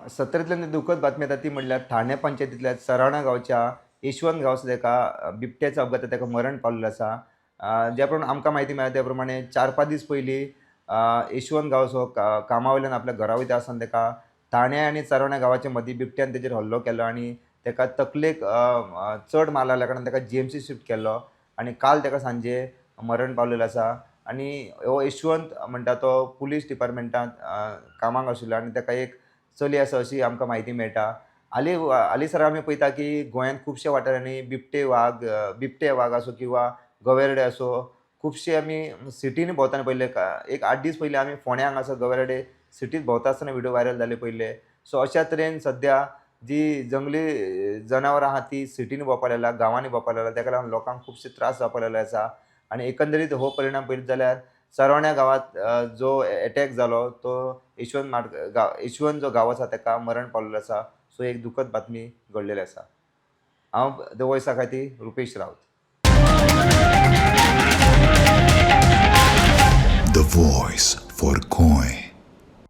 सत्तरीतल्यान दुःखद बातमी येता ती म्हणल्यार ठाणे पंचायतींतल्या सराणा गांवच्या यशवंत गांवचो एका बिबट्याच्या अपघातात ताका मरण पावलेलें आसा. ज्या प्रमाणे आमकां म्हायती मेळ्ळ्या त्या प्रमाणे 4-5 दीस पयलीं यशवंत गांवचो कामा वयल्यान आपल्या घरा वयता आसतना ताका ठाणे आनी सराणा गांवाच्या मदीं बिबट्यान ताचेर हल्लो केलो आनी ताका तकलेक चड मार लागल्या कारणान ताका जीएमसी शिफ्ट केल्लो आनी काल ताका सांजे मरण पावलेलो आसा. आनी हो यशवंत म्हणटा तो पुलीस डिपार्टमेंटांत कामाक आशिल्लो आनी ताका एक चली आसा अशी आमकां म्हायती मेळटा. हालींसरा आमी पळयता की गोंयांत खुबशे वाठारांनी बिबटे वाग आसूं किंवा गवेरडे आसूं खुबशे आमी सिटींनी भोंवताना पयले. एक 8 दीस पयलीं आमी फोंड्या हांगासर गवेरडे सिटींत भोंवता आसतना व्हिडिओ व्हायरल जाले पयले. सो अशा तरेन सद्या जी जंगली जनावरां आहा ती सिटींनी भोंवपाक लागल्या, गांवांनी भोंवपाक लागल्या, ताका लागून लोकांक खुबशे त्रास जावपाक लागले आसा. आनी एकंदरीत हो परिणाम पळयत जाल्यार सरावण्या गांवांत जो एटॅक जालो तो यशवंत जो गांव आसा ताका मरण पावलेलो आसा. सो एक दुखद बातमी घडलेली आसा. हांव द वॉयसा खातीर Rupesh Rawat. The voice for Goy.